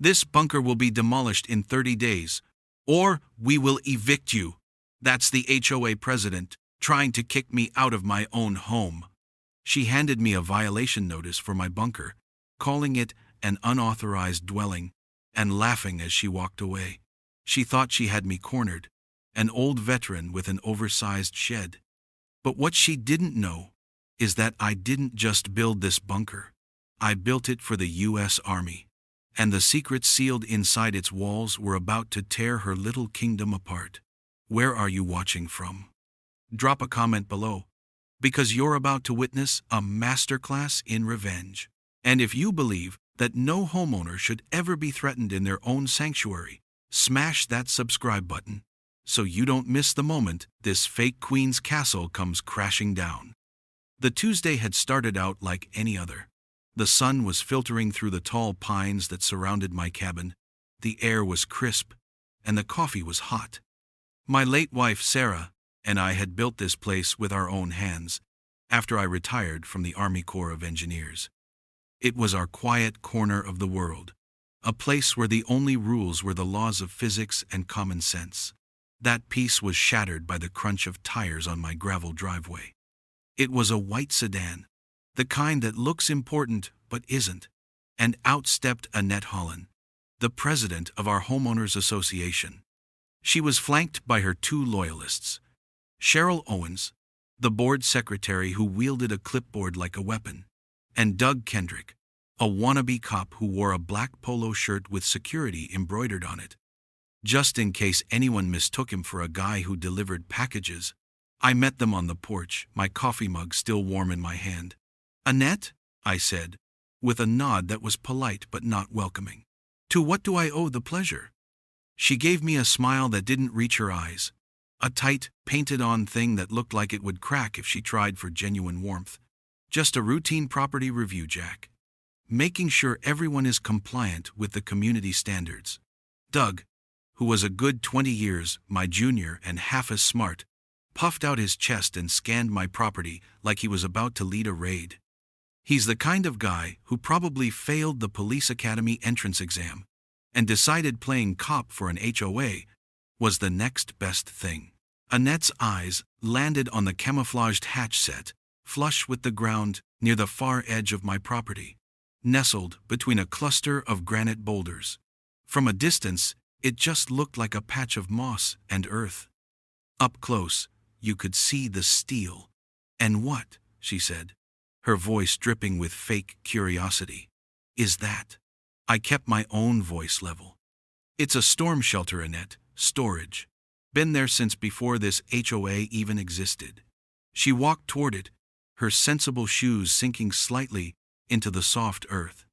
This bunker will be demolished in 30 days, or we will evict you. That's the HOA president, trying to kick me out of my own home. She handed me a violation notice for my bunker, calling it an unauthorized dwelling, and laughing as she walked away. She thought she had me cornered, an old veteran with an oversized shed. But what she didn't know is that I didn't just build this bunker. I built it for the U.S. Army, and the secrets sealed inside its walls were about to tear her little kingdom apart. Where are you watching from? Drop a comment below, because you're about to witness a masterclass in revenge. And if you believe that no homeowner should ever be threatened in their own sanctuary, smash that subscribe button so you don't miss the moment this fake queen's castle comes crashing down. The Tuesday had started out like any other. The sun was filtering through the tall pines that surrounded my cabin. The air was crisp, and the coffee was hot. My late wife, Sarah, and I had built this place with our own hands after I retired from the Army Corps of Engineers. It was our quiet corner of the world, a place where the only rules were the laws of physics and common sense. That peace was shattered by the crunch of tires on my gravel driveway. It was a white sedan, the kind that looks important but isn't, and out stepped Annette Holland, the president of our homeowners association. She was flanked by her two loyalists, Cheryl Owens, the board secretary who wielded a clipboard like a weapon, and Doug Kendrick, a wannabe cop who wore a black polo shirt with security embroidered on it. Just in case anyone mistook him for a guy who delivered packages, I met them on the porch, my coffee mug still warm in my hand. "Annette?" I said, with a nod that was polite but not welcoming. "To what do I owe the pleasure?" She gave me a smile that didn't reach her eyes, a tight, painted-on thing that looked like it would crack if she tried for genuine warmth. "Just a routine property review, Jack. Making sure everyone is compliant with the community standards." Doug, who was a good 20 years my junior and half as smart, puffed out his chest and scanned my property like he was about to lead a raid. He's the kind of guy who probably failed the police academy entrance exam and decided playing cop for an HOA was the next best thing. Annette's eyes landed on the camouflaged hatch set, flush with the ground near the far edge of my property, nestled between a cluster of granite boulders. From a distance, it just looked like a patch of moss and earth. Up close, you could see the steel. "And what," she said, her voice dripping with fake curiosity, "is that?" I kept my own voice level. "It's a storm shelter, Annette. Storage. Been there since before this HOA even existed." She walked toward it, her sensible shoes sinking slightly into the soft earth.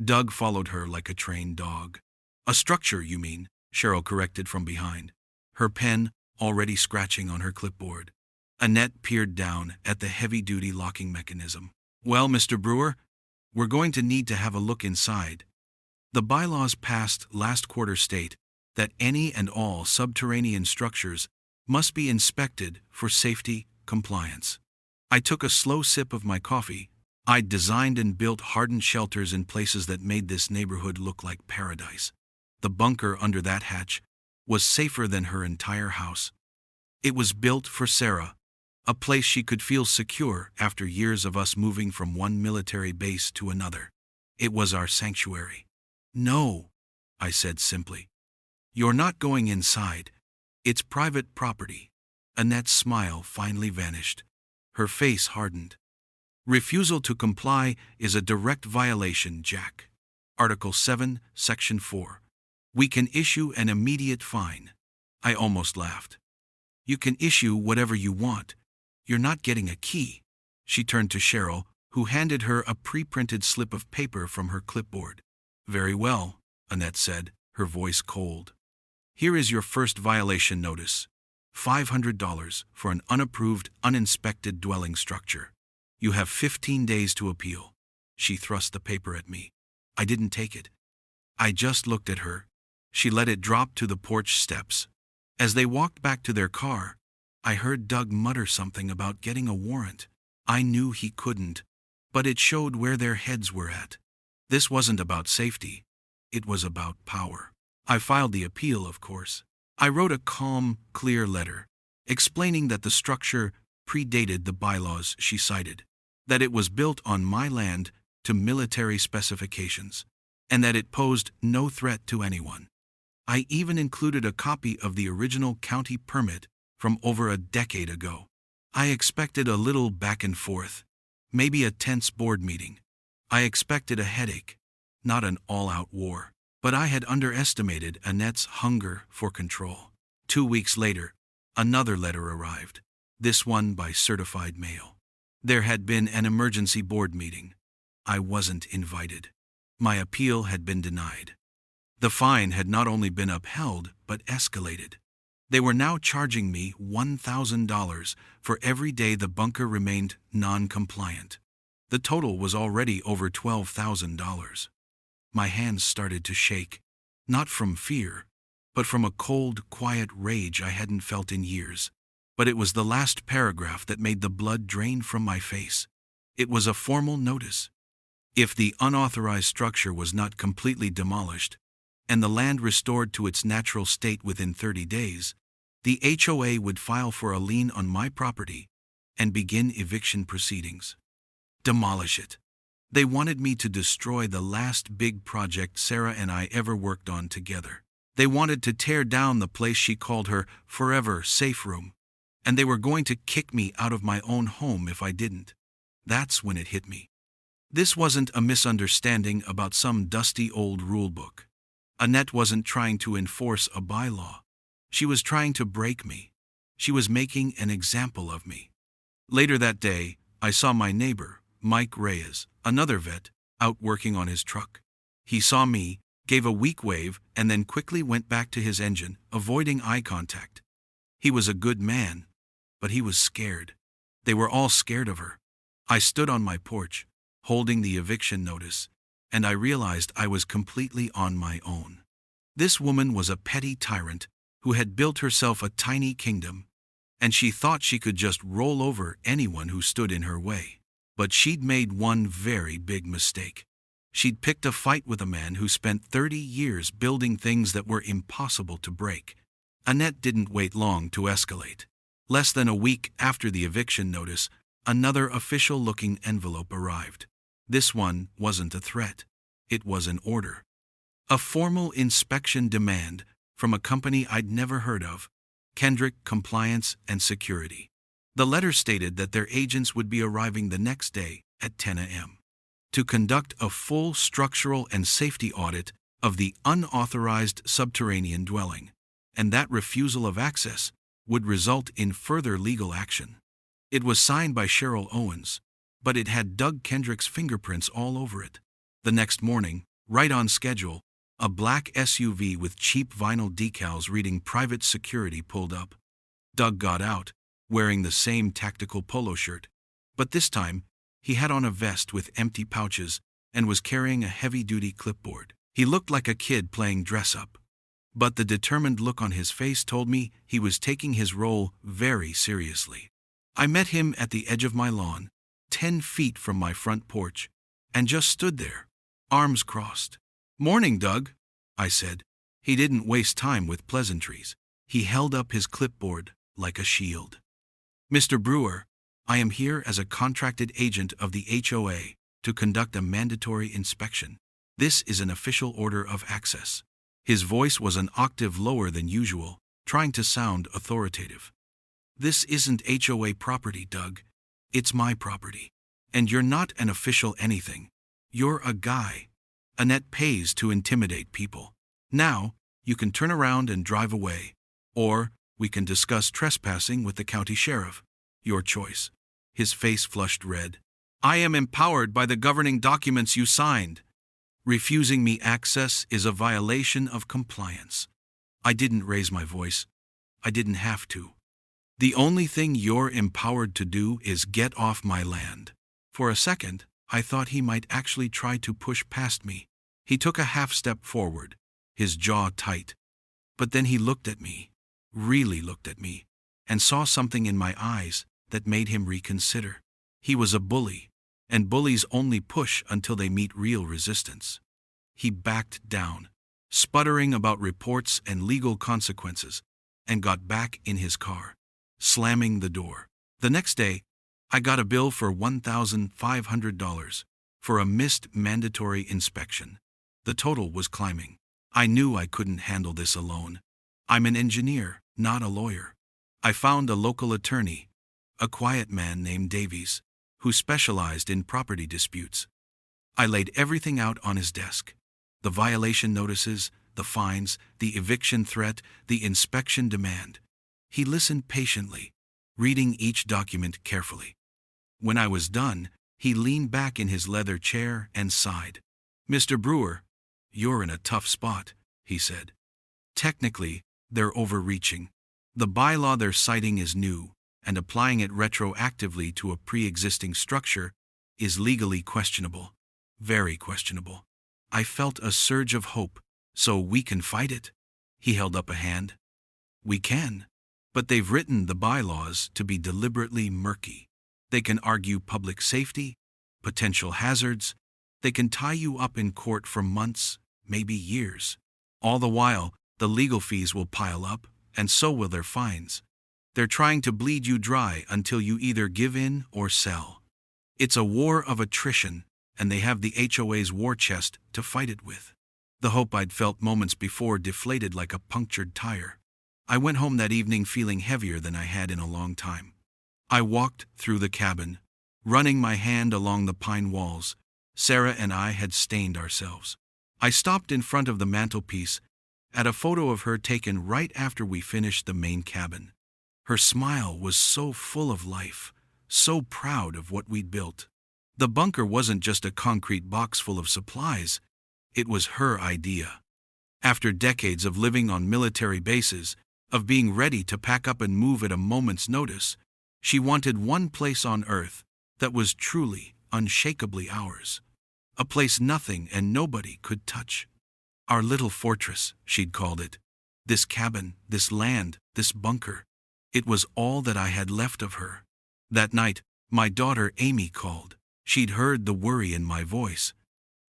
Doug followed her like a trained dog. "A structure, you mean," Cheryl corrected from behind, her pen already scratching on her clipboard. Annette peered down at the heavy-duty locking mechanism. "Well, Mr. Brewer, we're going to need to have a look inside. The bylaws passed last quarter state that any and all subterranean structures must be inspected for safety compliance." I took a slow sip of my coffee. I'd designed and built hardened shelters in places that made this neighborhood look like paradise. The bunker under that hatch was safer than her entire house. It was built for Sarah, a place she could feel secure after years of us moving from one military base to another. It was our sanctuary. "No," I said simply. "You're not going inside. It's private property." Annette's smile finally vanished. Her face hardened. "Refusal to comply is a direct violation, Jack. Article 7, Section 4. We can issue an immediate fine." I almost laughed. "You can issue whatever you want. You're not getting a key." She turned to Cheryl, who handed her a pre-printed slip of paper from her clipboard. "Very well," Annette said, her voice cold. "Here is your first violation notice. $500 for an unapproved, uninspected dwelling structure. You have 15 days to appeal." She thrust the paper at me. I didn't take it. I just looked at her. She let it drop to the porch steps. As they walked back to their car, I heard Doug mutter something about getting a warrant. I knew he couldn't, but it showed where their heads were at. This wasn't about safety. It was about power. I filed the appeal, of course. I wrote a calm, clear letter, explaining that the structure predated the bylaws she cited, that it was built on my land to military specifications, and that it posed no threat to anyone. I even included a copy of the original county permit from over a decade ago. I expected a little back and forth, maybe a tense board meeting. I expected a headache, not an all-out war. But I had underestimated Annette's hunger for control. 2 weeks later, another letter arrived, this one by certified mail. There had been an emergency board meeting. I wasn't invited. My appeal had been denied. The fine had not only been upheld, but escalated. They were now charging me $1,000 for every day the bunker remained non-compliant. The total was already over $12,000. My hands started to shake, not from fear, but from a cold, quiet rage I hadn't felt in years. But it was the last paragraph that made the blood drain from my face. It was a formal notice. If the unauthorized structure was not completely demolished, and the land restored to its natural state within 30 days, the HOA would file for a lien on my property and begin eviction proceedings. Demolish it. They wanted me to destroy the last big project Sarah and I ever worked on together. They wanted to tear down the place she called her forever safe room, and they were going to kick me out of my own home if I didn't. That's when it hit me. This wasn't a misunderstanding about some dusty old rulebook. Annette wasn't trying to enforce a bylaw. She was trying to break me. She was making an example of me. Later that day, I saw my neighbor, Mike Reyes, another vet, out working on his truck. He saw me, gave a weak wave, and then quickly went back to his engine, avoiding eye contact. He was a good man, but he was scared. They were all scared of her. I stood on my porch, holding the eviction notice, and I realized I was completely on my own. This woman was a petty tyrant who had built herself a tiny kingdom, and she thought she could just roll over anyone who stood in her way. But she'd made one very big mistake. She'd picked a fight with a man who spent 30 years building things that were impossible to break. Annette didn't wait long to escalate. Less than a week after the eviction notice, another official-looking envelope arrived. This one wasn't a threat. It was an order. A formal inspection demand from a company I'd never heard of, Kendrick Compliance and Security. The letter stated that their agents would be arriving the next day at 10 a.m. to conduct a full structural and safety audit of the unauthorized subterranean dwelling, and that refusal of access would result in further legal action. It was signed by Cheryl Owens, but it had Doug Kendrick's fingerprints all over it. The next morning, right on schedule, a black SUV with cheap vinyl decals reading Private Security pulled up. Doug got out, wearing the same tactical polo shirt, but this time, he had on a vest with empty pouches and was carrying a heavy-duty clipboard. He looked like a kid playing dress-up, but the determined look on his face told me he was taking his role very seriously. I met him at the edge of my lawn, 10 feet from my front porch, and just stood there, arms crossed. "Morning, Doug," I said. He didn't waste time with pleasantries. He held up his clipboard like a shield. "Mr. Brewer, I am here as a contracted agent of the HOA to conduct a mandatory inspection. This is an official order of access." His voice was an octave lower than usual, trying to sound authoritative. "This isn't HOA property, Doug. It's my property. And you're not an official anything. You're a guy. Annette pays to intimidate people. Now, you can turn around and drive away. Or, we can discuss trespassing with the county sheriff. Your choice." His face flushed red. "I am empowered by the governing documents you signed. Refusing me access is a violation of compliance." I didn't raise my voice. I didn't have to. "The only thing you're empowered to do is get off my land." For a second, I thought he might actually try to push past me. He took a half step forward, his jaw tight. But then he looked at me, really looked at me, and saw something in my eyes that made him reconsider. He was a bully, and bullies only push until they meet real resistance. he backed down, sputtering about reports and legal consequences, and got back in his car, slamming the door. The next day, I got a bill for $1,500 for a missed mandatory inspection. The total was climbing. I knew I couldn't handle this alone. I'm an engineer, not a lawyer. I found a local attorney, a quiet man named Davies, who specialized in property disputes. I laid everything out on his desk. The violation notices, the fines, the eviction threat, the inspection demand. He listened patiently, reading each document carefully. When I was done, he leaned back in his leather chair and sighed. "Mr. Brewer, you're in a tough spot," he said. "Technically, they're overreaching. The bylaw they're citing is new, and applying it retroactively to a pre-existing structure is legally questionable. Very questionable." I felt a surge of hope. "So we can fight it?" He held up a hand. "We can. But they've written the bylaws to be deliberately murky. They can argue public safety, potential hazards. They can tie you up in court for months, maybe years. All the while, the legal fees will pile up, and so will their fines. They're trying to bleed you dry until you either give in or sell. It's a war of attrition, and they have the HOA's war chest to fight it with." The hope I'd felt moments before deflated like a punctured tire. I went home that evening feeling heavier than I had in a long time. I walked through the cabin, running my hand along the pine walls. Sarah and I had stained ourselves. I stopped in front of the mantelpiece at a photo of her taken right after we finished the main cabin. Her smile was so full of life, so proud of what we'd built. The bunker wasn't just a concrete box full of supplies, it was her idea. After decades of living on military bases, of being ready to pack up and move at a moment's notice, she wanted one place on Earth that was truly, unshakably ours. A place nothing and nobody could touch. Our little fortress, she'd called it. This cabin, this land, this bunker. It was all that I had left of her. That night, my daughter Amy called. She'd heard the worry in my voice.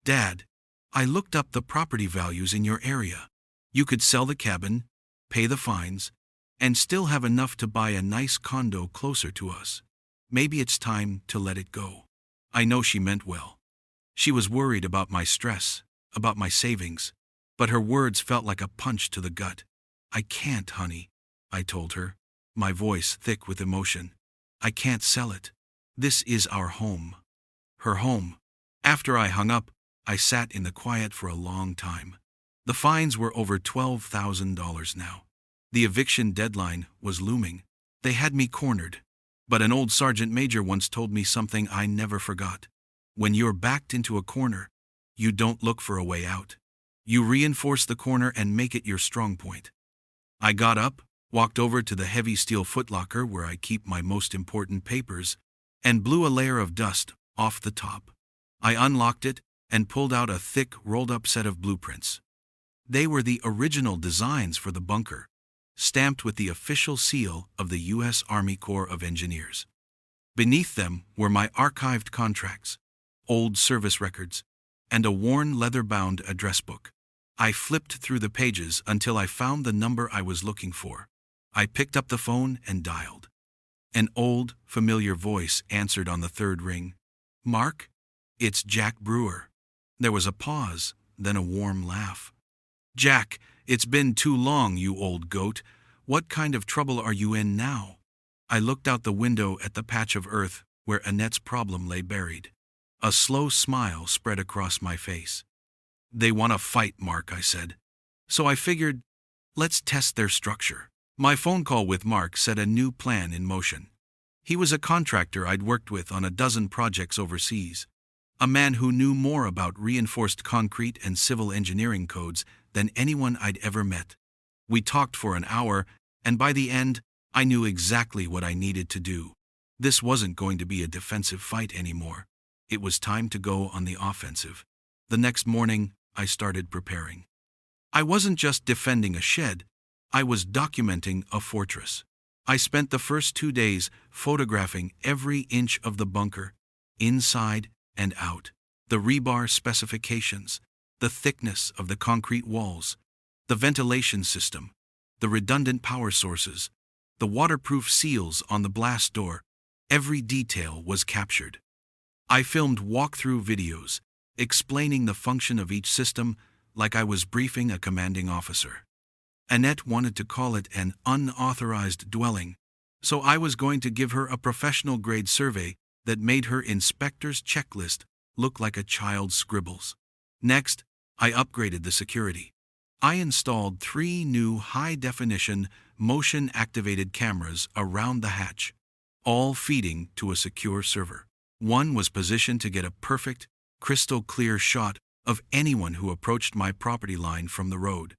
"Dad, I looked up the property values in your area. You could sell the cabin, pay the fines, and still have enough to buy a nice condo closer to us. Maybe it's time to let it go." I know she meant well. She was worried about my stress, about my savings, but her words felt like a punch to the gut. "I can't, honey," I told her, my voice thick with emotion. "I can't sell it. This is our home." Her home. After I hung up, I sat in the quiet for a long time. The fines were over $12,000 now. The eviction deadline was looming. They had me cornered. But an old sergeant major once told me something I never forgot. When you're backed into a corner, you don't look for a way out. You reinforce the corner and make it your strong point. I got up, walked over to the heavy steel footlocker where I keep my most important papers, and blew a layer of dust off the top. I unlocked it and pulled out a thick, rolled-up set of blueprints. They were the original designs for the bunker, stamped with the official seal of the U.S. Army Corps of Engineers. Beneath them were my archived contracts, old service records, and a worn leather-bound address book. I flipped through the pages until I found the number I was looking for. I picked up the phone and dialed. An old, familiar voice answered on the third ring. "Mark? It's Jack Brewer." There was a pause, then a warm laugh. "Jack, it's been too long, you old goat. What kind of trouble are you in now?" I looked out the window at the patch of earth where Annette's problem lay buried. A slow smile spread across my face. "They want to fight, Mark," I said. "So I figured, let's test their structure." My phone call with Mark set a new plan in motion. He was a contractor I'd worked with on a dozen projects overseas. A man who knew more about reinforced concrete and civil engineering codes than anyone I'd ever met. We talked for an hour, and by the end, I knew exactly what I needed to do. This wasn't going to be a defensive fight anymore. It was time to go on the offensive. The next morning, I started preparing. I wasn't just defending a shed, I was documenting a fortress. I spent the first 2 days photographing every inch of the bunker, inside and out. The rebar specifications, The thickness of the concrete walls, the ventilation system, the redundant power sources, the waterproof seals on the blast door, every detail was captured. I filmed walkthrough videos, explaining the function of each system like I was briefing a commanding officer. Annette wanted to call it an unauthorized dwelling, so I was going to give her a professional-grade survey that made her inspector's checklist look like a child's scribbles. Next, I upgraded the security. I installed 3 new high-definition, motion-activated cameras around the hatch, all feeding to a secure server. One was positioned to get a perfect, crystal-clear shot of anyone who approached my property line from the road.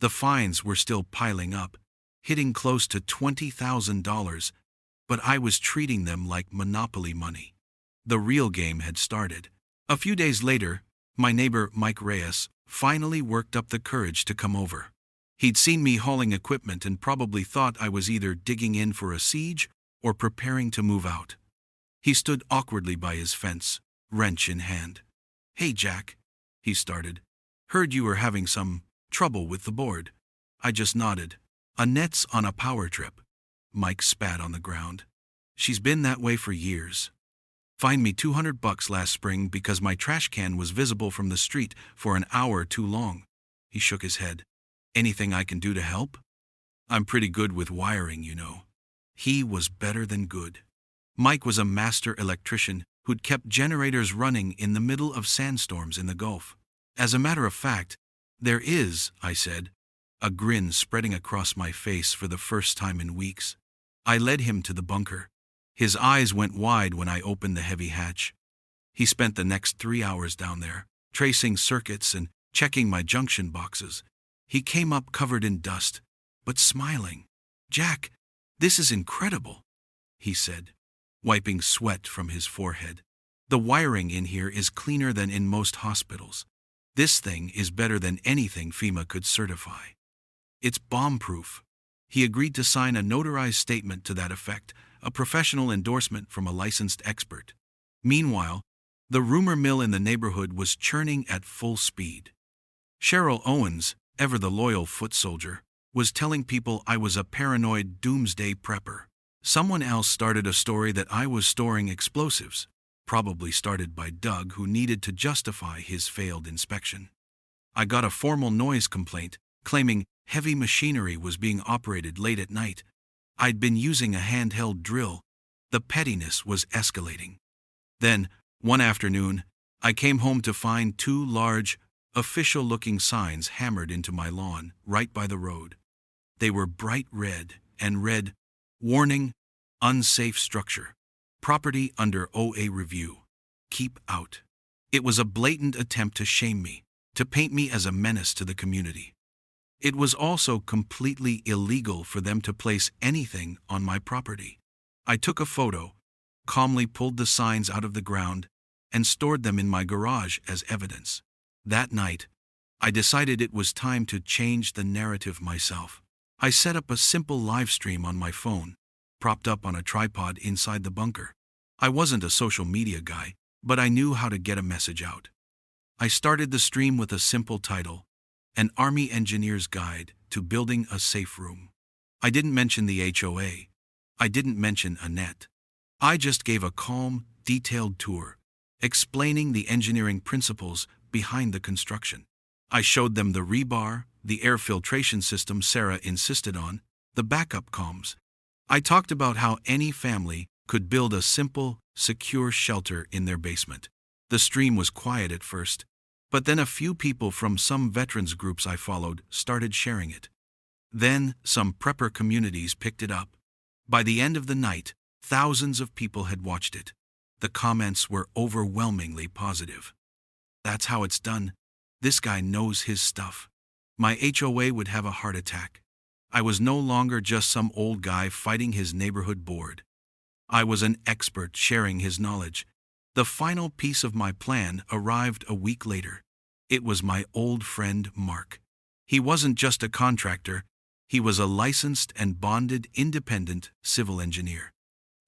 The fines were still piling up, hitting close to $20,000, but I was treating them like monopoly money. The real game had started. A few days later, my neighbor Mike Reyes finally worked up the courage to come over. He'd seen me hauling equipment and probably thought I was either digging in for a siege or preparing to move out. He stood awkwardly by his fence, wrench in hand. "Hey Jack," he started. "Heard you were having some trouble with the board." I just nodded. "Annette's on a power trip." Mike spat on the ground. "She's been that way for years. Fined me $200 last spring because my trash can was visible from the street for an hour too long." He shook his head. "Anything I can do to help?" "I'm pretty good with wiring, you know." He was better than good. Mike was a master electrician who'd kept generators running in the middle of sandstorms in the Gulf. "As a matter of fact, there is," I said, a grin spreading across my face for the first time in weeks. I led him to the bunker. His eyes went wide when I opened the heavy hatch. He spent the next 3 hours down there, tracing circuits and checking my junction boxes. He came up covered in dust, but smiling. "Jack, this is incredible," he said, wiping sweat from his forehead. "The wiring in here is cleaner than in most hospitals. This thing is better than anything FEMA could certify. It's bomb-proof." He agreed to sign a notarized statement to that effect, a professional endorsement from a licensed expert. Meanwhile, the rumor mill in the neighborhood was churning at full speed. Cheryl Owens, ever the loyal foot soldier, was telling people I was a paranoid doomsday prepper. Someone else started a story that I was storing explosives, probably started by Doug, who needed to justify his failed inspection. I got a formal noise complaint, claiming heavy machinery was being operated late at night. I'd been using a handheld drill. The pettiness was escalating. Then, one afternoon, I came home to find 2 large, official-looking signs hammered into my lawn, right by the road. They were bright red and read, "Warning, unsafe structure. Property under OA review. Keep out." It was a blatant attempt to shame me, to paint me as a menace to the community. It was also completely illegal for them to place anything on my property. I took a photo, calmly pulled the signs out of the ground, and stored them in my garage as evidence. That night, I decided it was time to change the narrative myself. I set up a simple live stream on my phone, propped up on a tripod inside the bunker. I wasn't a social media guy, but I knew how to get a message out. I started the stream with a simple title, "An Army Engineer's Guide to Building a Safe Room." I didn't mention the HOA. I didn't mention Annette. I just gave a calm, detailed tour, explaining the engineering principles behind the construction. I showed them the rebar, the air filtration system Sarah insisted on, the backup comms. I talked about how any family could build a simple, secure shelter in their basement. The stream was quiet at first, but then a few people from some veterans groups I followed started sharing it. Then some prepper communities picked it up. By the end of the night, thousands of people had watched it. The comments were overwhelmingly positive. "That's how it's done. This guy knows his stuff." My HOA would have a heart attack. I was no longer just some old guy fighting his neighborhood board. I was an expert sharing his knowledge. The final piece of my plan arrived a week later. It was my old friend Mark. He wasn't just a contractor, he was a licensed and bonded independent civil engineer.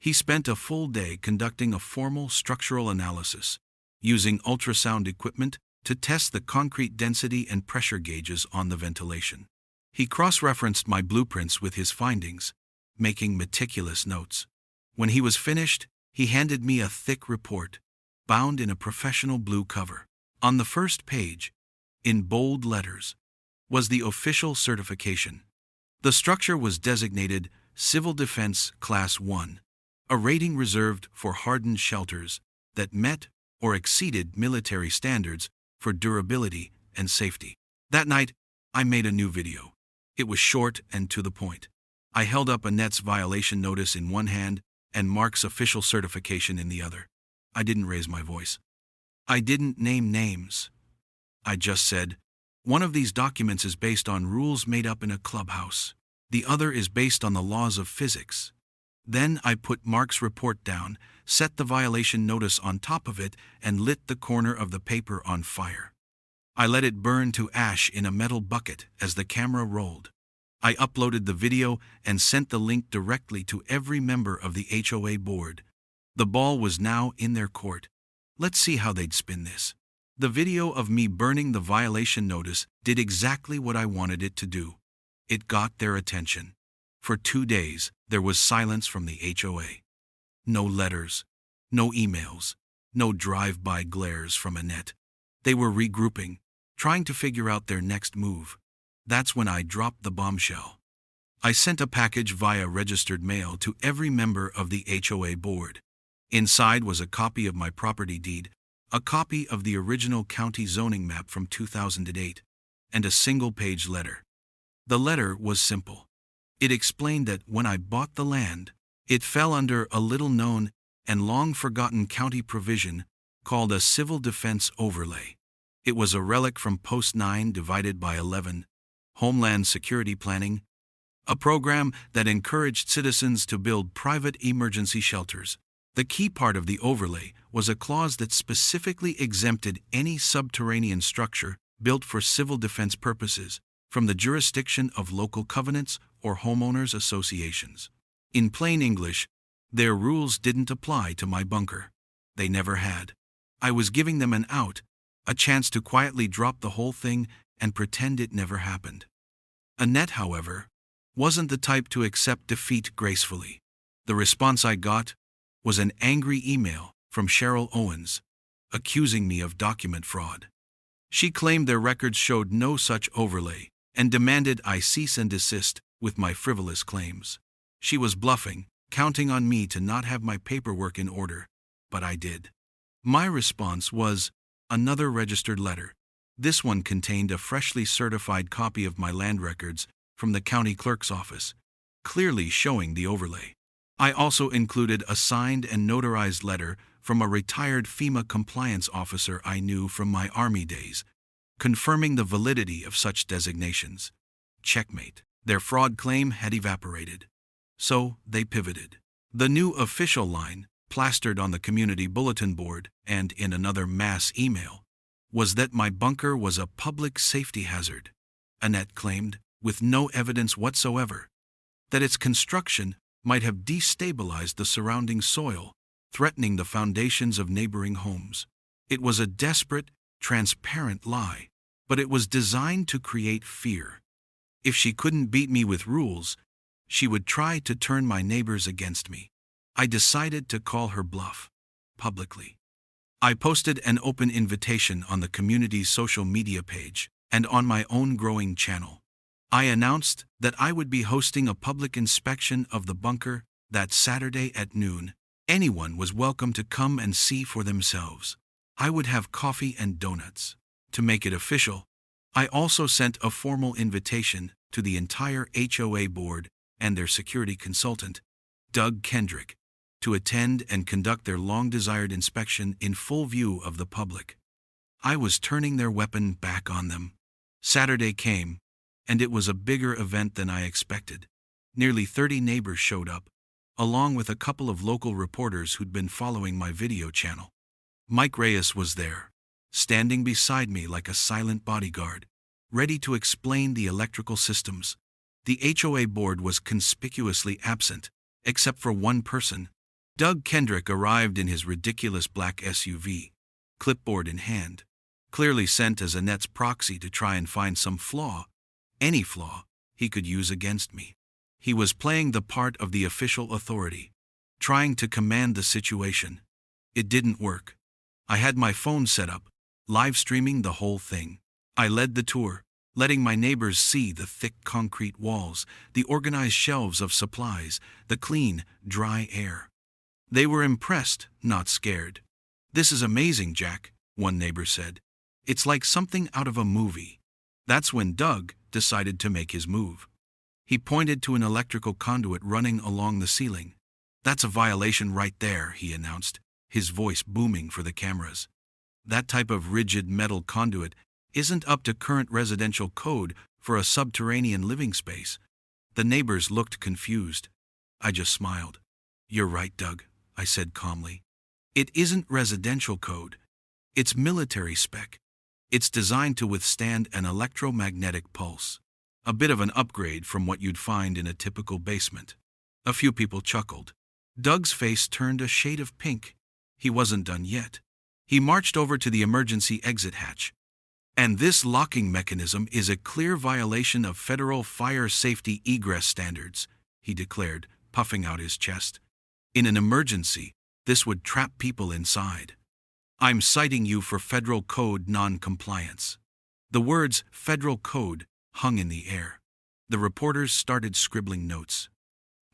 He spent a full day conducting a formal structural analysis, using ultrasound equipment to test the concrete density and pressure gauges on the ventilation. He cross-referenced my blueprints with his findings, making meticulous notes. When he was finished, he handed me a thick report, bound in a professional blue cover. On the first page, in bold letters, was the official certification. The structure was designated Civil Defense Class 1, a rating reserved for hardened shelters that met or exceeded military standards for durability and safety. That night, I made a new video. It was short and to the point. I held up Annette's violation notice in one hand and Mark's official certification in the other. I didn't raise my voice. I didn't name names. I just said, one of these documents is based on rules made up in a clubhouse. The other is based on the laws of physics. Then I put Mark's report down, set the violation notice on top of it, and lit the corner of the paper on fire. I let it burn to ash in a metal bucket as the camera rolled. I uploaded the video and sent the link directly to every member of the HOA board. The ball was now in their court. Let's see how they'd spin this. The video of me burning the violation notice did exactly what I wanted it to do. It got their attention. For 2 days, there was silence from the HOA. No letters, no emails, no drive-by glares from Annette. They were regrouping, trying to figure out their next move. That's when I dropped the bombshell. I sent a package via registered mail to every member of the HOA board. Inside was a copy of my property deed, a copy of the original county zoning map from 2008, and a single-page letter. The letter was simple. It explained that when I bought the land, it fell under a little-known and long-forgotten county provision called a civil defense overlay. It was a relic from Post 9 divided by 11, Homeland Security Planning, a program that encouraged citizens to build private emergency shelters. The key part of the overlay was a clause that specifically exempted any subterranean structure built for civil defense purposes from the jurisdiction of local covenants or homeowners associations. In plain English, their rules didn't apply to my bunker. They never had. I was giving them an out, a chance to quietly drop the whole thing and pretend it never happened. Annette, however, wasn't the type to accept defeat gracefully. The response I got was an angry email from Cheryl Owens, accusing me of document fraud. She claimed their records showed no such overlay and demanded I cease and desist with my frivolous claims. She was bluffing, counting on me to not have my paperwork in order, but I did. My response was another registered letter. This one contained a freshly certified copy of my land records from the county clerk's office, clearly showing the overlay. I also included a signed and notarized letter from a retired FEMA compliance officer I knew from my Army days, confirming the validity of such designations. Checkmate. Their fraud claim had evaporated. So they pivoted. The new official line, plastered on the community bulletin board and in another mass email, was that my bunker was a public safety hazard. Annette claimed, with no evidence whatsoever, that its construction might have destabilized the surrounding soil, threatening the foundations of neighboring homes. It was a desperate, transparent lie, but it was designed to create fear. If she couldn't beat me with rules, she would try to turn my neighbors against me. I decided to call her bluff, publicly. I posted an open invitation on the community's social media page and on my own growing channel. I announced that I would be hosting a public inspection of the bunker that Saturday at noon. Anyone was welcome to come and see for themselves. I would have coffee and donuts. To make it official, I also sent a formal invitation to the entire HOA board and their security consultant, Doug Kendrick, to attend and conduct their long-desired inspection in full view of the public. I was turning their weapon back on them. Saturday came, and it was a bigger event than I expected. Nearly 30 neighbors showed up, along with a couple of local reporters who'd been following my video channel. Mike Reyes was there, standing beside me like a silent bodyguard, ready to explain the electrical systems. The HOA board was conspicuously absent, except for one person. Doug Kendrick arrived in his ridiculous black SUV, clipboard in hand. clearly sent as Annette's proxy to try and find some flaw, any flaw, he could use against me. He was playing the part of the official authority, trying to command the situation. It didn't work. I had my phone set up, live streaming the whole thing. I led the tour, letting my neighbors see the thick concrete walls, the organized shelves of supplies, the clean, dry air. They were impressed, not scared. "This is amazing, Jack," one neighbor said. "It's like something out of a movie." That's when Doug decided to make his move. He pointed to an electrical conduit running along the ceiling. "That's a violation right there," he announced, his voice booming for the cameras. "That type of rigid metal conduit isn't up to current residential code for a subterranean living space." The neighbors looked confused. I just smiled. "You're right, Doug," I said calmly. "It isn't residential code. It's military spec. It's designed to withstand an electromagnetic pulse. A bit of an upgrade from what you'd find in a typical basement." A few people chuckled. Doug's face turned a shade of pink. He wasn't done yet. He marched over to the emergency exit hatch. "And this locking mechanism is a clear violation of federal fire safety egress standards," he declared, puffing out his chest. "In an emergency, this would trap people inside. I'm citing you for federal code non-compliance." The words "federal code" hung in the air. The reporters started scribbling notes.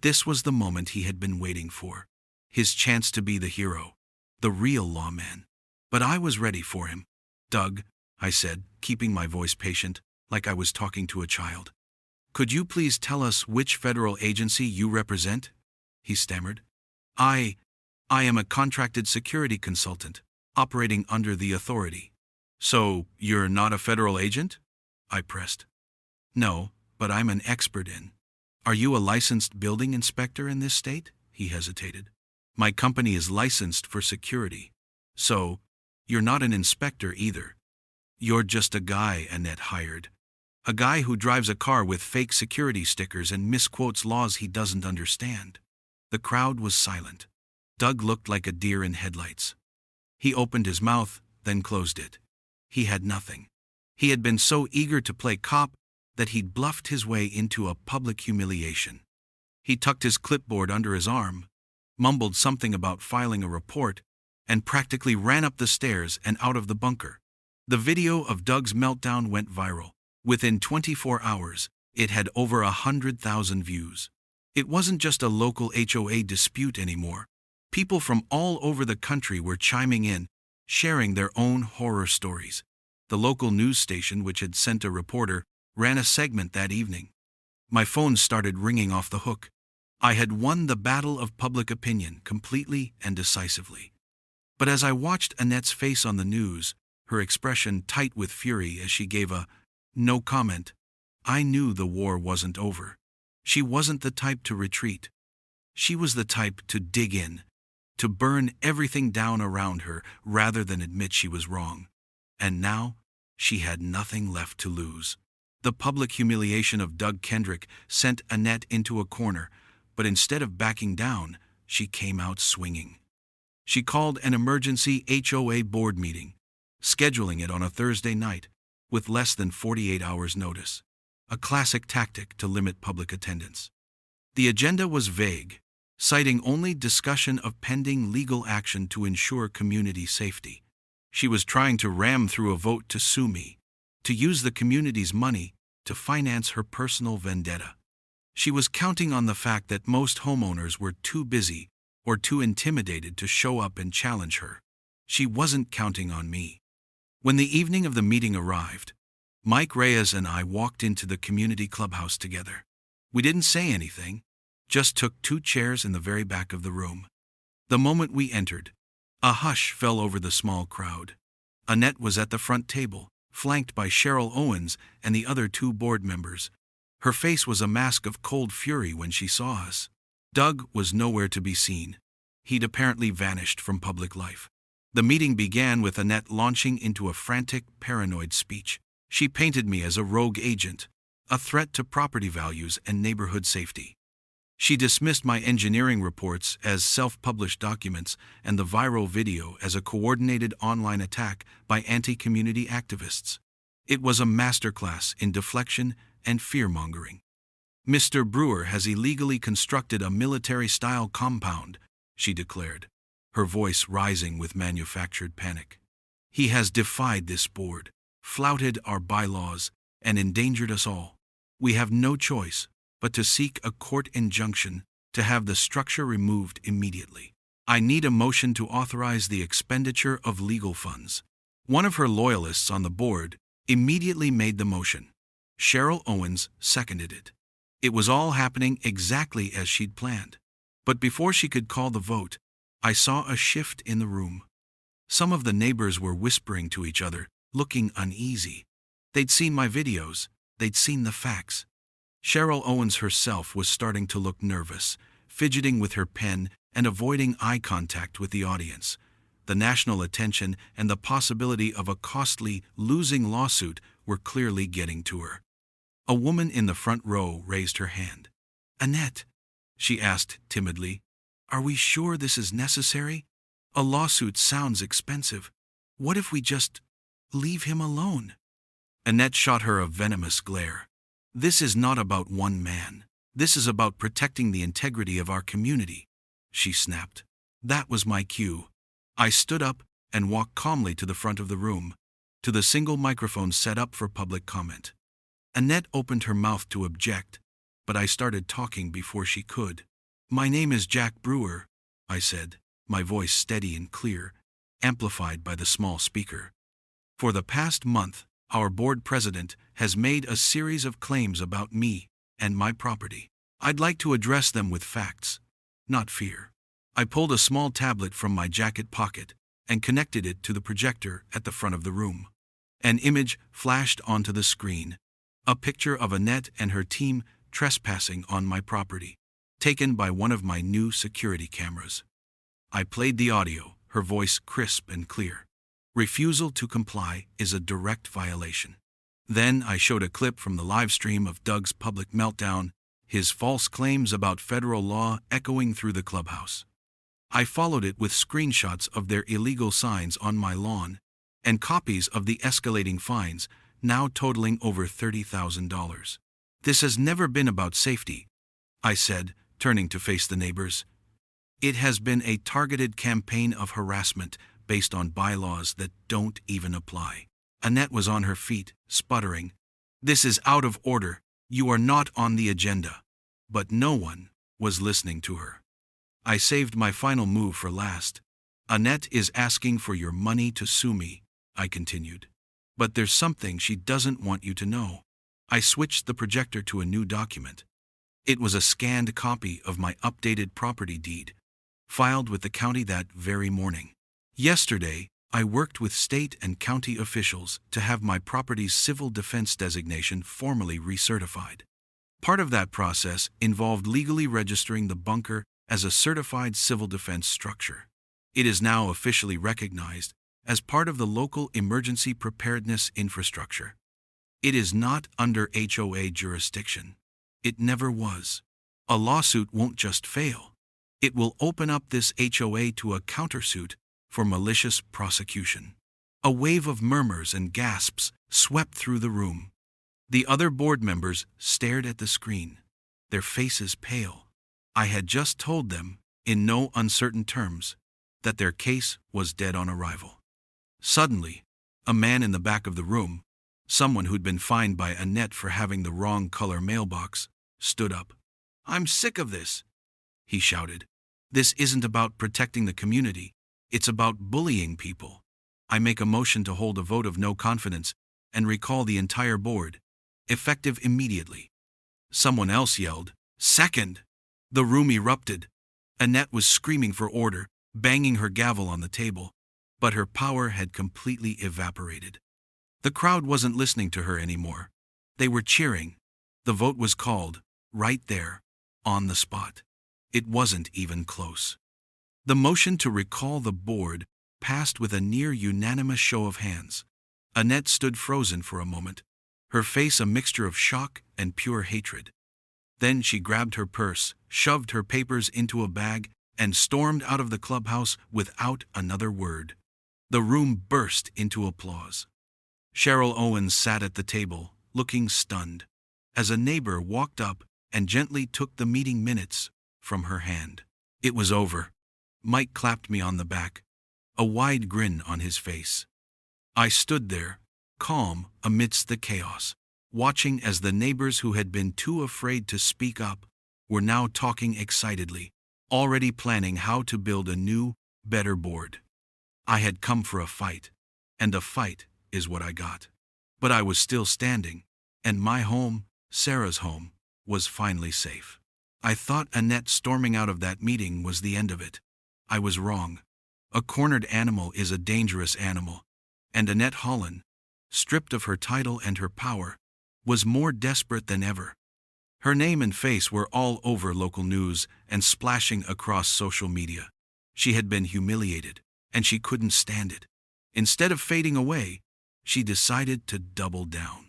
This was the moment he had been waiting for. His chance to be the hero, the real lawman. But I was ready for him. "Doug," I said, keeping my voice patient, like I was talking to a child. "Could you please tell us which federal agency you represent?" he stammered. I am a contracted security consultant, operating under the authority." "So, you're not a federal agent?" I pressed. "No, but I'm an expert in." "Are you a licensed building inspector in this state?" he hesitated. "My company is licensed for security." "So, you're not an inspector either. You're just a guy Annette hired. A guy who drives a car with fake security stickers and misquotes laws he doesn't understand." The crowd was silent. Doug looked like a deer in headlights. He opened his mouth, then closed it. He had nothing. He had been so eager to play cop that he'd bluffed his way into a public humiliation. He tucked his clipboard under his arm, mumbled something about filing a report, and practically ran up the stairs and out of the bunker. The video of Doug's meltdown went viral. Within 24 hours, it had over 100,000 views. It wasn't just a local HOA dispute anymore. People from all over the country were chiming in, sharing their own horror stories. The local news station, which had sent a reporter, ran a segment that evening. My phone started ringing off the hook. I had won the battle of public opinion completely and decisively. But as I watched Annette's face on the news, her expression tight with fury as she gave a no comment, I knew the war wasn't over. She wasn't the type to retreat. She was the type to dig in, to burn everything down around her rather than admit she was wrong. And now, she had nothing left to lose. The public humiliation of Doug Kendrick sent Annette into a corner, but instead of backing down, she came out swinging. She called an emergency HOA board meeting, scheduling it on a Thursday night, with less than 48 hours' notice. A classic tactic to limit public attendance. The agenda was vague, citing only discussion of pending legal action to ensure community safety. She was trying to ram through a vote to sue me, to use the community's money to finance her personal vendetta. She was counting on the fact that most homeowners were too busy or too intimidated to show up and challenge her. She wasn't counting on me. When the evening of the meeting arrived, Mike Reyes and I walked into the community clubhouse together. We didn't say anything, just took 2 chairs in the very back of the room. The moment we entered, a hush fell over the small crowd. Annette was at the front table, flanked by Cheryl Owens and the other 2 board members. Her face was a mask of cold fury when she saw us. Doug was nowhere to be seen. He'd apparently vanished from public life. The meeting began with Annette launching into a frantic, paranoid speech. She painted me as a rogue agent, a threat to property values and neighborhood safety. She dismissed my engineering reports as self-published documents and the viral video as a coordinated online attack by anti-community activists. It was a masterclass in deflection and fear-mongering. "Mr. Brewer has illegally constructed a military-style compound," she declared, her voice rising with manufactured panic. "He has defied this board, flouted our bylaws, and endangered us all. We have no choice but to seek a court injunction to have the structure removed immediately. I need a motion to authorize the expenditure of legal funds." One of her loyalists on the board immediately made the motion. Cheryl Owens seconded it. It was all happening exactly as she'd planned. But before she could call the vote, I saw a shift in the room. Some of the neighbors were whispering to each other, looking uneasy. They'd seen my videos, they'd seen the facts. Cheryl Owens herself was starting to look nervous, fidgeting with her pen and avoiding eye contact with the audience. The national attention and the possibility of a costly, losing lawsuit were clearly getting to her. A woman in the front row raised her hand. "Annette," she asked timidly, "are we sure this is necessary? A lawsuit sounds expensive. What if we just leave him alone?" Annette shot her a venomous glare. "This is not about one man. This is about protecting the integrity of our community," she snapped. That was my cue. I stood up and walked calmly to the front of the room, to the single microphone set up for public comment. Annette opened her mouth to object, but I started talking before she could. "My name is Jack Brewer," I said, my voice steady and clear, amplified by the small speaker. "For the past month, our board president has made a series of claims about me and my property. I'd like to address them with facts, not fear." I pulled a small tablet from my jacket pocket and connected it to the projector at the front of the room. An image flashed onto the screen, a picture of Annette and her team trespassing on my property, taken by one of my new security cameras. I played the audio, her voice crisp and clear. "Refusal to comply is a direct violation." Then I showed a clip from the live stream of Doug's public meltdown, his false claims about federal law echoing through the clubhouse. I followed it with screenshots of their illegal signs on my lawn and copies of the escalating fines, now totaling over $30,000. "This has never been about safety," I said, turning to face the neighbors. "It has been a targeted campaign of harassment based on bylaws that don't even apply." Annette was on her feet, sputtering. "This is out of order. You are not on the agenda." But no one was listening to her. I saved my final move for last. "Annette is asking for your money to sue me," I continued. "But there's something she doesn't want you to know." I switched the projector to a new document. It was a scanned copy of my updated property deed, filed with the county that very morning. Yesterday, I worked with state and county officials to have my property's civil defense designation formally recertified. Part of that process involved legally registering the bunker as a certified civil defense structure. It is now officially recognized as part of the local emergency preparedness infrastructure. It is not under HOA jurisdiction. It never was. A lawsuit won't just fail. It will open up this HOA to a countersuit for malicious prosecution. A wave of murmurs and gasps swept through the room. The other board members stared at the screen, their faces pale. I had just told them, in no uncertain terms, that their case was dead on arrival. Suddenly, a man in the back of the room, someone who'd been fined by Annette for having the wrong color mailbox, stood up. "I'm sick of this," he shouted. "This isn't about protecting the community. It's about bullying people. I make a motion to hold a vote of no confidence and recall the entire board, effective immediately." Someone else yelled, "Second!" The room erupted. Annette was screaming for order, banging her gavel on the table, but her power had completely evaporated. The crowd wasn't listening to her anymore. They were cheering. The vote was called, right there, on the spot. It wasn't even close. The motion to recall the board passed with a near-unanimous show of hands. Annette stood frozen for a moment, her face a mixture of shock and pure hatred. Then she grabbed her purse, shoved her papers into a bag, and stormed out of the clubhouse without another word. The room burst into applause. Cheryl Owens sat at the table, looking stunned, as a neighbor walked up and gently took the meeting minutes from her hand. It was over. Mike clapped me on the back, a wide grin on his face. I stood there, calm amidst the chaos, watching as the neighbors who had been too afraid to speak up were now talking excitedly, already planning how to build a new, better board. I had come for a fight, and a fight is what I got. But I was still standing, and my home, Sarah's home, was finally safe. I thought Annette storming out of that meeting was the end of it. I was wrong. A cornered animal is a dangerous animal, and Annette Holland, stripped of her title and her power, was more desperate than ever. Her name and face were all over local news and splashing across social media. She had been humiliated, and she couldn't stand it. Instead of fading away, she decided to double down.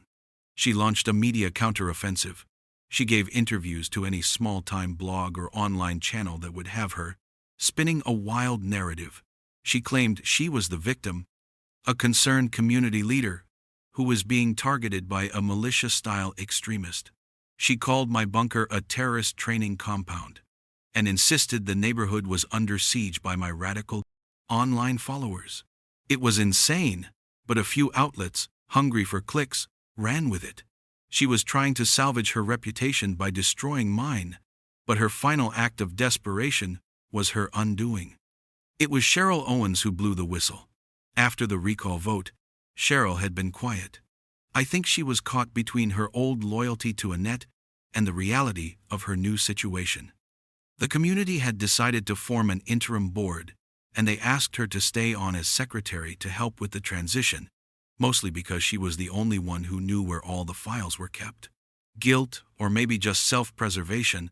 She launched a media counteroffensive. She gave interviews to any small-time blog or online channel that would have her, spinning a wild narrative. She claimed she was the victim, a concerned community leader who was being targeted by a militia-style extremist. She called my bunker a terrorist training compound and insisted the neighborhood was under siege by my radical online followers. It was insane, but a few outlets, hungry for clicks, ran with it. She was trying to salvage her reputation by destroying mine, but her final act of desperation was her undoing. It was Cheryl Owens who blew the whistle. After the recall vote, Cheryl had been quiet. I think she was caught between her old loyalty to Annette and the reality of her new situation. The community had decided to form an interim board, and they asked her to stay on as secretary to help with the transition, mostly because she was the only one who knew where all the files were kept. Guilt, or maybe just self-preservation,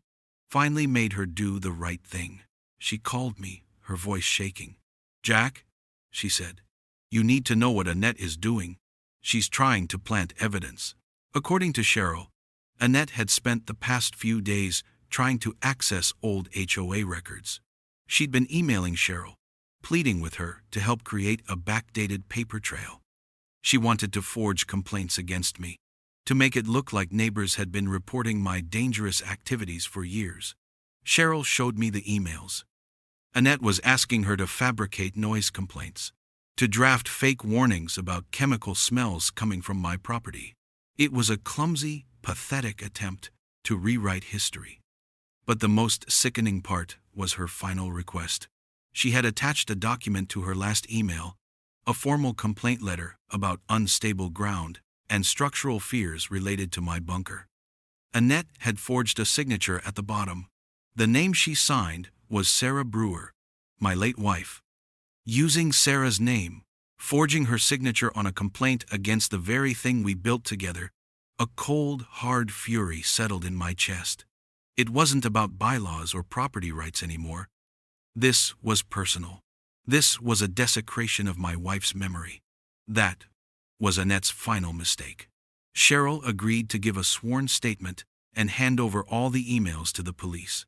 finally made her do the right thing. She called me, her voice shaking. "Jack," she said, "you need to know what Annette is doing. She's trying to plant evidence." According to Cheryl, Annette had spent the past few days trying to access old HOA records. She'd been emailing Cheryl, pleading with her to help create a backdated paper trail. She wanted to forge complaints against me, to make it look like neighbors had been reporting my dangerous activities for years. Cheryl showed me the emails. Annette was asking her to fabricate noise complaints, to draft fake warnings about chemical smells coming from my property. It was a clumsy, pathetic attempt to rewrite history. But the most sickening part was her final request. She had attached a document to her last email, a formal complaint letter about unstable ground and structural fears related to my bunker. Annette had forged a signature at the bottom. The name she signed was Sarah Brewer, my late wife. Using Sarah's name, forging her signature on a complaint against the very thing we built together, a cold, hard fury settled in my chest. It wasn't about bylaws or property rights anymore. This was personal. This was a desecration of my wife's memory. That was Annette's final mistake. Cheryl agreed to give a sworn statement and hand over all the emails to the police.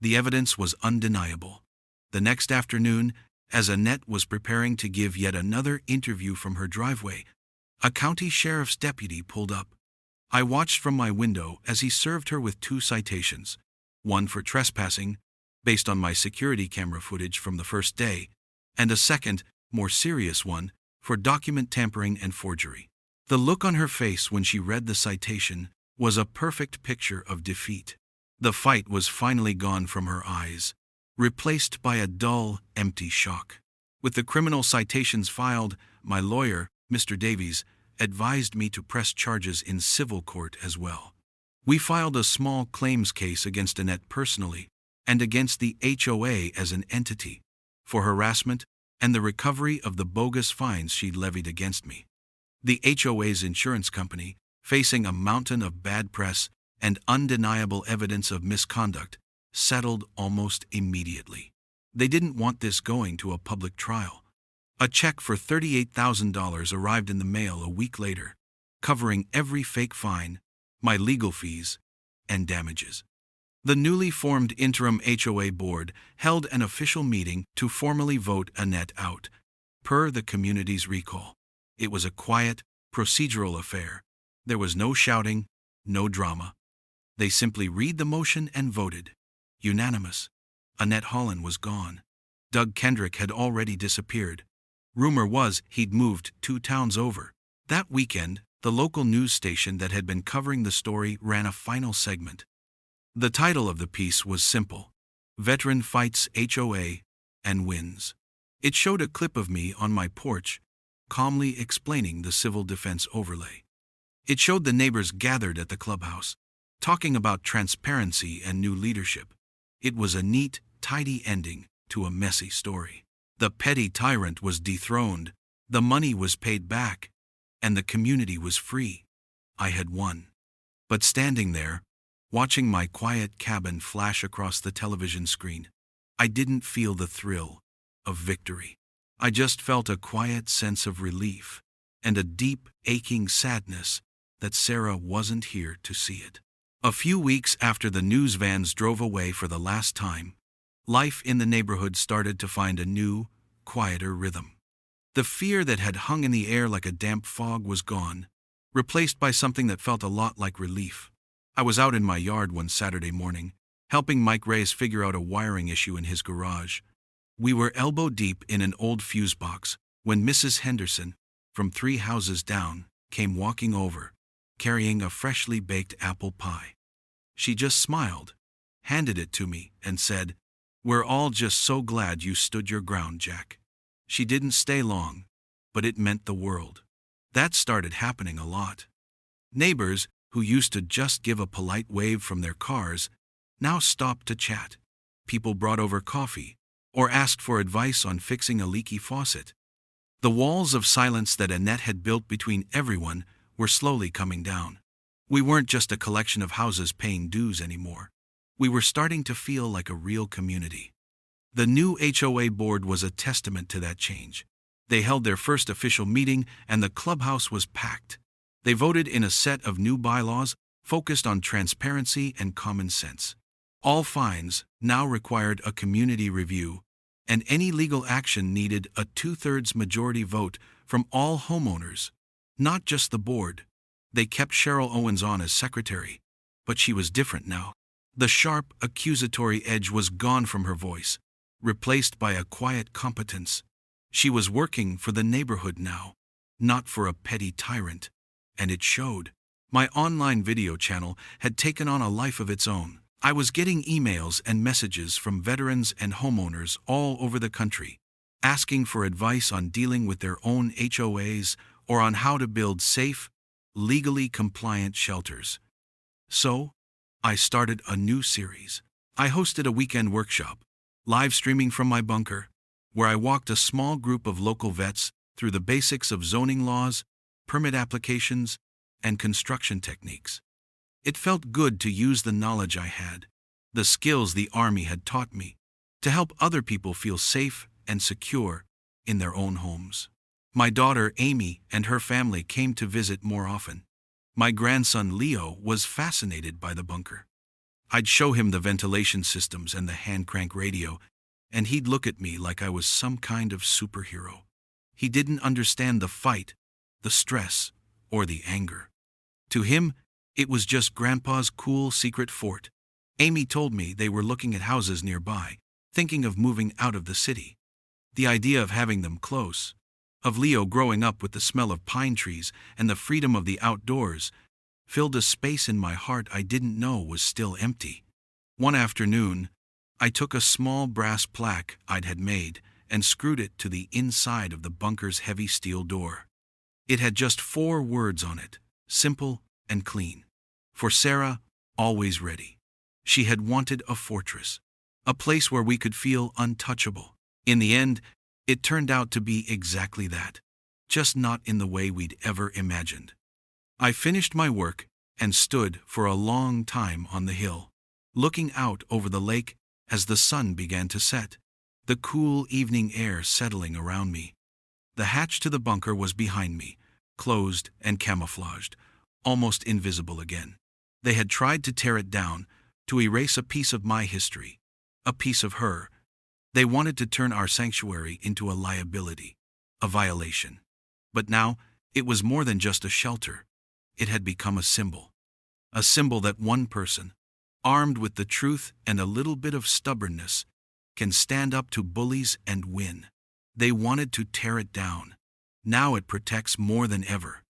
The evidence was undeniable. The next afternoon, as Annette was preparing to give yet another interview from her driveway, a county sheriff's deputy pulled up. I watched from my window as he served her with 2 citations, one for trespassing, based on my security camera footage from the first day, and a second, more serious one, for document tampering and forgery. The look on her face when she read the citation was a perfect picture of defeat. The fight was finally gone from her eyes, replaced by a dull, empty shock. With the criminal citations filed, my lawyer, Mr. Davies, advised me to press charges in civil court as well. We filed a small claims case against Annette personally and against the HOA as an entity for harassment and the recovery of the bogus fines she'd levied against me. The HOA's insurance company, facing a mountain of bad press and undeniable evidence of misconduct, settled almost immediately. They didn't want this going to a public trial. A check for $38,000 arrived in the mail a week later, covering every fake fine, my legal fees, and damages. The newly formed interim HOA board held an official meeting to formally vote Annette out, per the community's recall. It was a quiet, procedural affair. There was no shouting, no drama. They simply read the motion and voted. Unanimous. Annette Holland was gone. Doug Kendrick had already disappeared. Rumor was he'd moved 2 towns over. That weekend, the local news station that had been covering the story ran a final segment. The title of the piece was simple: Veteran Fights HOA and Wins. It showed a clip of me on my porch, calmly explaining the civil defense overlay. It showed the neighbors gathered at the clubhouse, talking about transparency and new leadership. It was a neat, tidy ending to a messy story. The petty tyrant was dethroned, the money was paid back, and the community was free. I had won. But standing there, watching my quiet cabin flash across the television screen, I didn't feel the thrill of victory. I just felt a quiet sense of relief and a deep, aching sadness that Sarah wasn't here to see it. A few weeks after the news vans drove away for the last time, life in the neighborhood started to find a new, quieter rhythm. The fear that had hung in the air like a damp fog was gone, replaced by something that felt a lot like relief. I was out in my yard one Saturday morning, helping Mike Reyes figure out a wiring issue in his garage. We were elbow deep in an old fuse box when Mrs. Henderson, from 3 houses down, came walking over, carrying a freshly baked apple pie. She just smiled, handed it to me, and said, "We're all just so glad you stood your ground, Jack." She didn't stay long, but it meant the world. That started happening a lot. Neighbors, who used to just give a polite wave from their cars, now stopped to chat. People brought over coffee, or asked for advice on fixing a leaky faucet. The walls of silence that Annette had built between everyone were slowly coming down. We weren't just a collection of houses paying dues anymore. We were starting to feel like a real community. The new HOA board was a testament to that change. They held their first official meeting, and the clubhouse was packed. They voted in a set of new bylaws focused on transparency and common sense. All fines now required a community review, and any legal action needed a 2/3 majority vote from all homeowners, not just the board. They kept Cheryl Owens on as secretary, but she was different now. The sharp, accusatory edge was gone from her voice, replaced by a quiet competence. She was working for the neighborhood now, not for a petty tyrant, and it showed. My online video channel had taken on a life of its own. I was getting emails and messages from veterans and homeowners all over the country, asking for advice on dealing with their own HOAs or on how to build safe, legally compliant shelters. So, I started a new series. I hosted a weekend workshop, live streaming from my bunker, where I walked a small group of local vets through the basics of zoning laws, permit applications, and construction techniques. It felt good to use the knowledge I had, the skills the Army had taught me, to help other people feel safe and secure in their own homes. My daughter Amy and her family came to visit more often. My grandson Leo was fascinated by the bunker. I'd show him the ventilation systems and the hand-crank radio, and he'd look at me like I was some kind of superhero. He didn't understand the fight, the stress, or the anger. To him, it was just Grandpa's cool secret fort. Amy told me they were looking at houses nearby, thinking of moving out of the city. The idea of having them close, of Leo growing up with the smell of pine trees and the freedom of the outdoors, filled a space in my heart I didn't know was still empty. One afternoon, I took a small brass plaque I'd had made and screwed it to the inside of the bunker's heavy steel door. It had just 4 words on it, simple and clean. For Sarah, always ready. She had wanted a fortress, a place where we could feel untouchable. In the end, it turned out to be exactly that, just not in the way we'd ever imagined. I finished my work and stood for a long time on the hill, looking out over the lake as the sun began to set, the cool evening air settling around me. The hatch to the bunker was behind me, closed and camouflaged, almost invisible again. They had tried to tear it down, to erase a piece of my history, a piece of her. They wanted to turn our sanctuary into a liability, a violation. But now, it was more than just a shelter. It had become a symbol. A symbol that one person, armed with the truth and a little bit of stubbornness, can stand up to bullies and win. They wanted to tear it down. Now it protects more than ever.